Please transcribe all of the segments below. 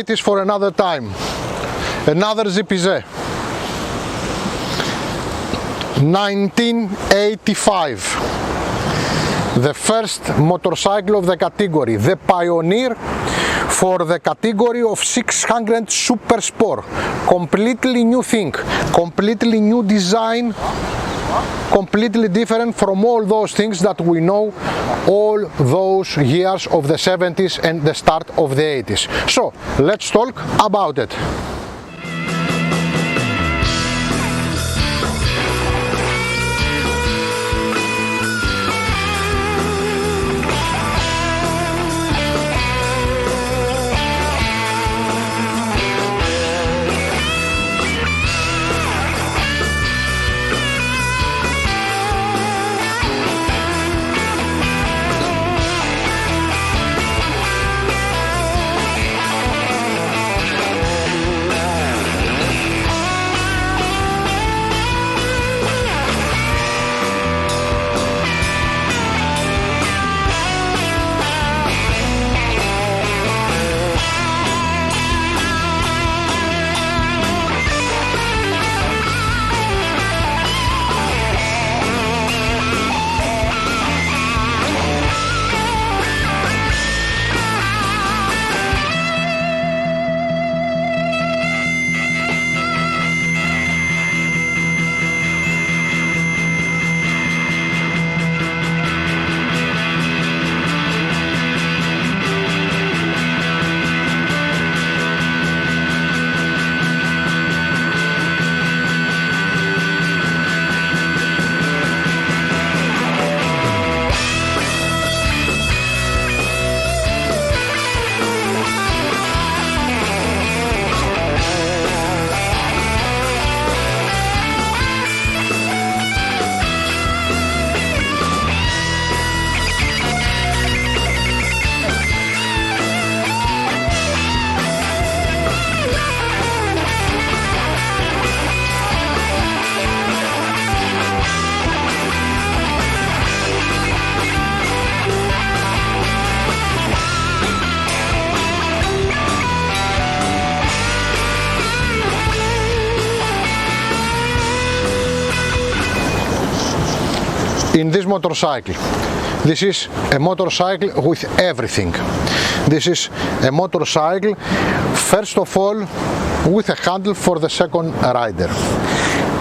varieties for another time. Another GPZ. 1985. The first motorcycle of the category, the pioneer for the category of 600 Super Sport. Completely new thing, completely new design, completely different from all those things that we know all those years of the 70s and the start of the 80s. So let's talk about it. In this motorcycle, this is a motorcycle with everything. This is a motorcycle, first of all, with a handle for the second rider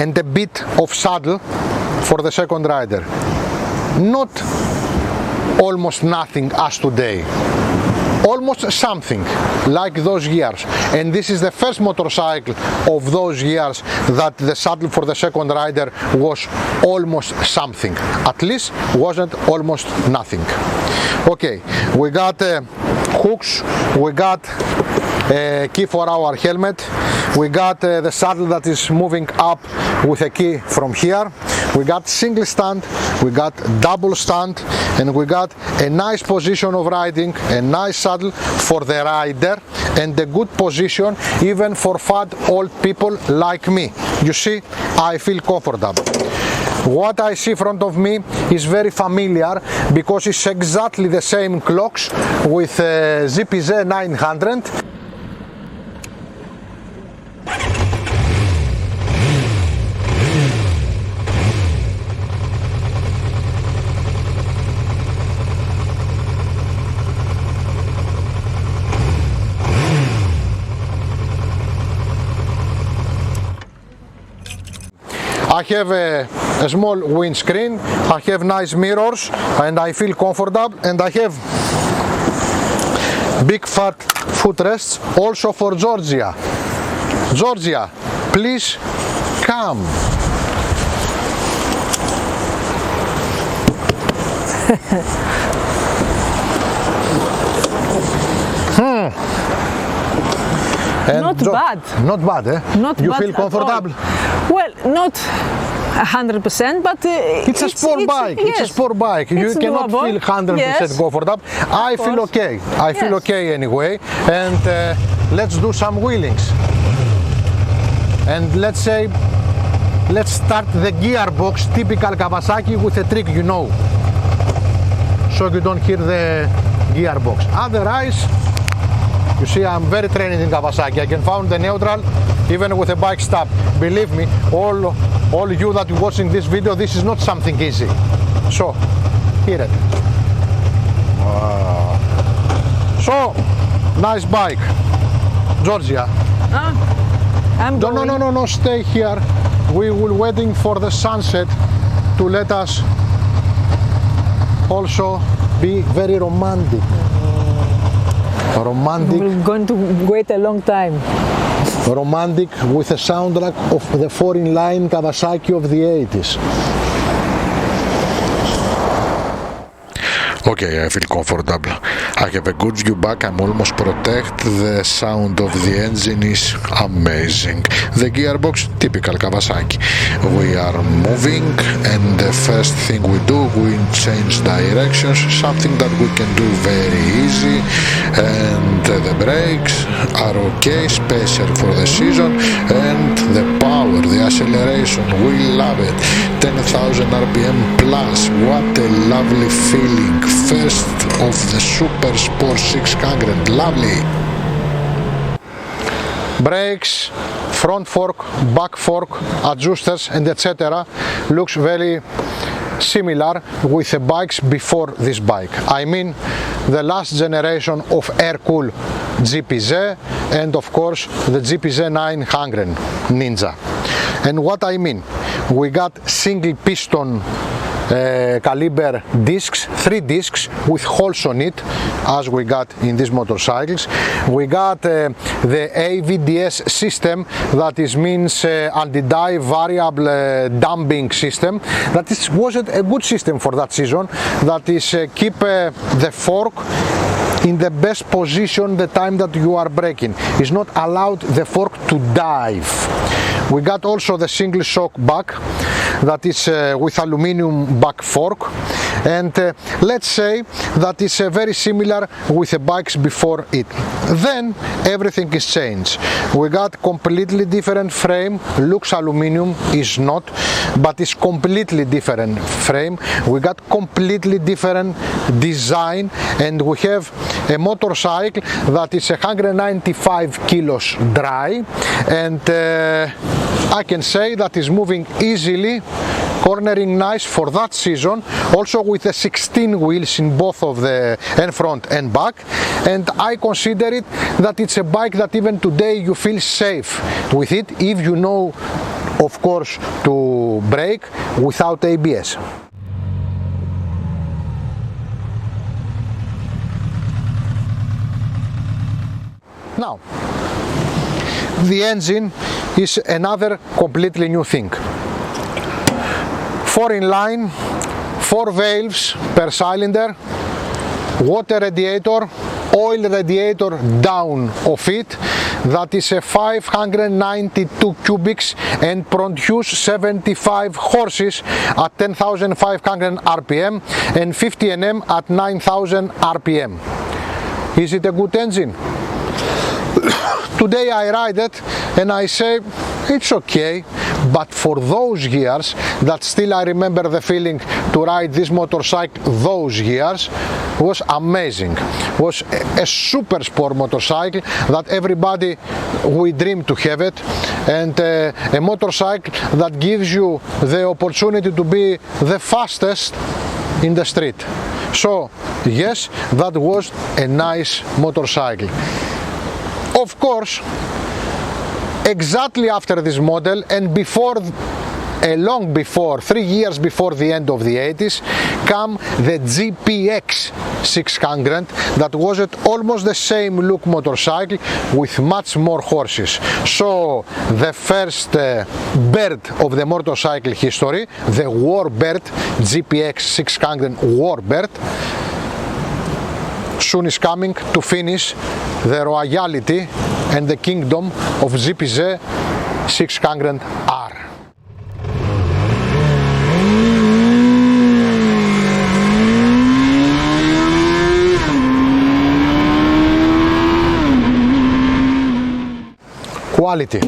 and a bit of saddle for the second rider. Not almost nothing as today, almost something like those years. And this is the first motorcycle of those years that the saddle for the second rider was almost something, at least wasn't almost nothing. Okay, we got hooks, we got a key for our helmet, we got the saddle that is moving up with a key from here, we got single stand, we got double stand, and we got a nice position of riding, a nice saddle for the rider, and a good position even for fat old people like me. You see, I feel comfortable. What I see in front of me is very familiar because it's exactly the same clocks with GPZ600R. I have a small windscreen, I have nice mirrors, and I feel comfortable, and I have big fat footrests also for Georgia. Georgia, please come. Not bad. Not bad, eh? Not you bad feel comfortable? Well, not 100%, but it's a sport bike. Yes, it's a sport bike. You cannot doable. feel 100% yes, comfortable. I feel okay. I feel okay anyway. And let's do some wheelings. And let's say, let's start the gearbox, typical Kawasaki, with a trick, you know, so you don't hear the gearbox. Otherwise, You see, I'm very trained in Kawasaki. I can find the neutral even with a bike stop. Believe me, all you that are watching this video, this is not something easy. So, hear it. Wow. So, nice bike. Georgia. I'm going. No, stay here. We will waiting for the sunset to let us also be very romantic. Romantic. We're going to wait a long time. Romantic with a soundtrack of the foreign line Kawasaki of the 80s. Okay, I feel comfortable. I have a good view back, I'm almost protected. The sound of the engine is amazing. The gearbox, typical Kawasaki. We are moving and the first thing we do, we change directions, something that we can do very easy. And the brakes are okay, special for the season. And the power, the acceleration, we love it. 10,000 RPM plus, what a lovely feeling. First of the Super Sport 600, lovely. Brakes, front fork, back fork, adjusters and etc. looks very similar with the bikes before this bike. I mean the last generation of air-cooled GPZ and of course the GPZ900 Ninja. And what I mean, we got single piston caliber discs, 3 discs with holes on it, as we got in these motorcycles. We got the AVDS system, that is means anti-dive variable damping system. That wasn't a good system for that season. That is keep the fork in the best position the time that you are braking. It's not allowed the fork to dive. We got also the single shock back, that is with aluminum back fork, and let's say that is very similar with the bikes before it. Then everything is changed. We got completely different frame, looks aluminum, is not, but it's completely different frame. We got completely different design, and we have a motorcycle that is 195 kilos dry, and I can say that is moving easily, cornering nice for that season, also with the 16 wheels in both of the front and back, and I consider it that it's a bike that even today you feel safe with it if you know, of course, to brake without ABS. Now, the engine is another completely new thing. 4 in line, 4 valves per cylinder, water radiator, oil radiator down of it, that is a 592 cubics and produce 75 horses at 10,500 RPM and 50 Nm at 9,000 RPM. Is it a good engine? Today I ride it and I say it's okay, but for those years that still I remember the feeling to ride this motorcycle those years was amazing. Was a super sport motorcycle that everybody we dream to have it, and a motorcycle that gives you the opportunity to be the fastest in the street. So yes, that was a nice motorcycle. Of course, exactly after this model and before, long before, 3 years before the end of the 80s, come the GPX600 that was almost the same look motorcycle with much more horses. So the first bird of the motorcycle history, the Warbird, GPX600 Warbird, soon is coming to finish the royalty and the kingdom of GPZ600R. Quality.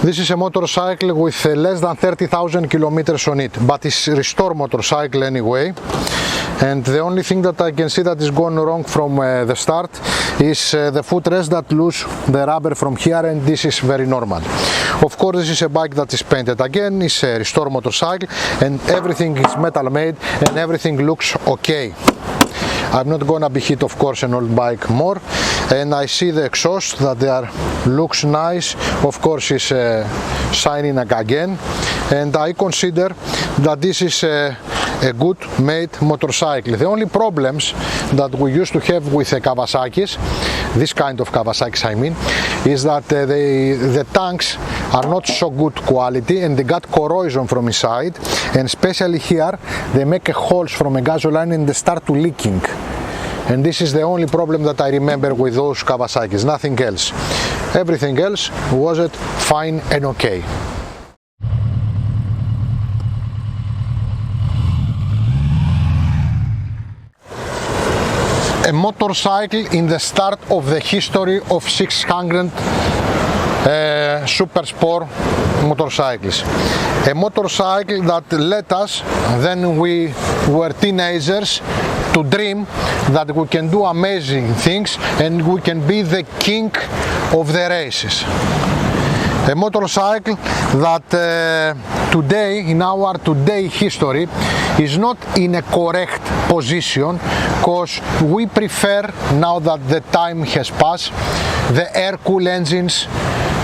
This is a motorcycle with less than 30,000 kilometers on it, but it's a restore motorcycle anyway. And the only thing that I can see that is gone wrong from the start is the footrest that lose the rubber from here, and this is very normal. Of course, this is a bike that is painted again, it's a restore motorcycle, and everything is metal made and everything looks okay. I'm not gonna be hit, of course, an old bike more, and I see the exhaust that they are looks nice. Of course, is shining again, and I consider that this is a good made motorcycle. The only problems that we used to have with the Kawasaki's, this kind of Kawasaki's I mean, is that the tanks are not so good quality and they got corrosion from inside, and especially here they make holes from a gasoline and they start to leaking. And this is the only problem that I remember with those Kawasaki's, nothing else. Everything else was it fine and okay. A motorcycle in the start of the history of 600 super sport motorcycles. A motorcycle that let us, then we were teenagers, to dream that we can do amazing things and we can be the king of the races. A motorcycle that today, in our today history, is not in a correct position, because we prefer, now that the time has passed, the air-cooled engines,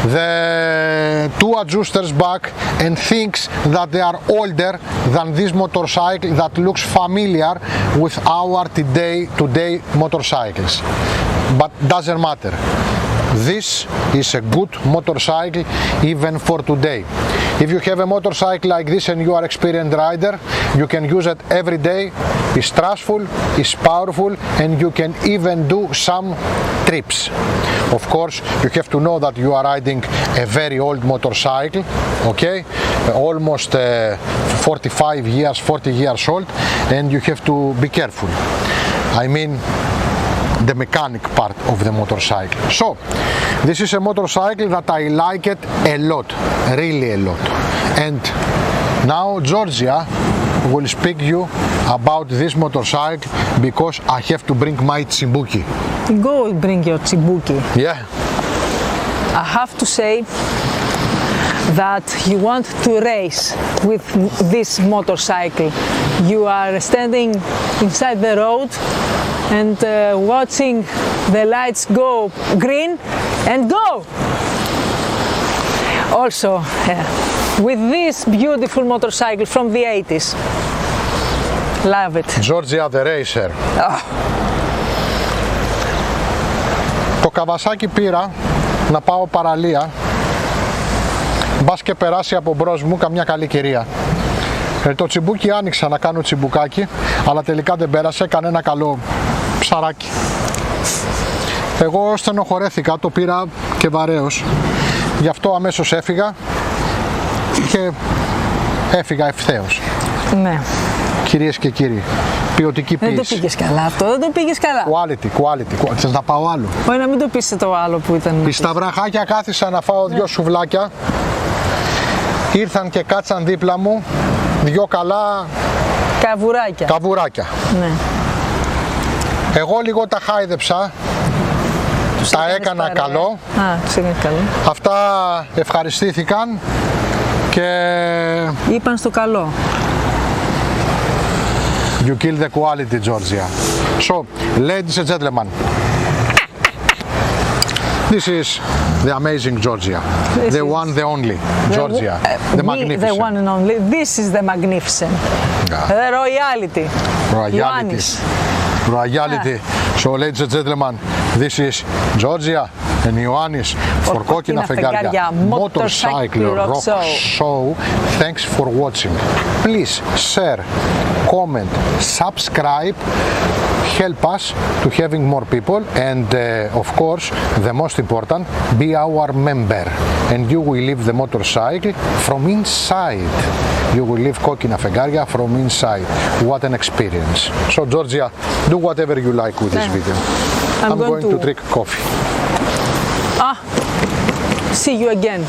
the two adjusters back, and things that they are older than this motorcycle that looks familiar with our today motorcycles. But doesn't matter. This is a good motorcycle even for today. If you have a motorcycle like this and you are an experienced rider, you can use it every day. It's trustful, it's powerful, and you can even do some trips. Of course, you have to know that you are riding a very old motorcycle, okay? Almost 45 years, 40 years old, and you have to be careful. I mean, the mechanic part of the motorcycle. So, this is a motorcycle that I like it a lot, really a lot. And now Georgia will speak you about this motorcycle, because I have to bring my Tsubuki. Go bring your Tsubuki. Yeah. I have to say that you want to race with this motorcycle. You are standing inside the road and watching the lights go green and go. Also, with this beautiful motorcycle from the 80s. Love it. Georgia the Racer. Oh. Το Kawasaki πήρα να πάω παραλία, μπας και περάσει από μπρος μου καμιά καλή κυρία. Το τσιμπούκι άνοιξα να κάνω τσιμπουκάκι, αλλά τελικά δεν πέρασε κανένα καλό ψαράκι. Εγώ στενοχωρέθηκα, το πήρα και βαρέως, γι' αυτό αμέσως έφυγα και έφυγα ευθέως. Ναι. Κυρίες και κύριοι, ποιοτική ποίηση. Δεν το πήγες καλά αυτό, δεν το πήγες καλά. Quality. Θες να πάω άλλο? Όχι, να μην το πεις το άλλο που ήταν. Στα βραχάκια κάθισα να φάω δυο σουβλάκια. Ήρθαν και κάτσαν δίπλα μου δυο καλά καβουράκια. Ναι. Εγώ λίγο τα χάιδεψα, τα έκανα καλό. Καλό. Αυτά ευχαριστήθηκαν και είπαν στο καλό. You kill the quality, Georgia. So, ladies and gentlemen, this is the amazing Georgia, the one, the only Georgia, the magnificent. The one and only. This is the magnificent. The royalty. Royality. So, ladies and gentlemen, this is Georgia and Ioannis for Kokkina Fegaria Motorcycle Rock Show. Thanks for watching. Please share, comment, subscribe, help us to having more people, and of course, the most important, be our member, and you will live the motorcycle from inside. You will live Kokkina Fegaria from inside. What an experience. So Georgia, do whatever you like with this video. I'm going to drink coffee. See you again.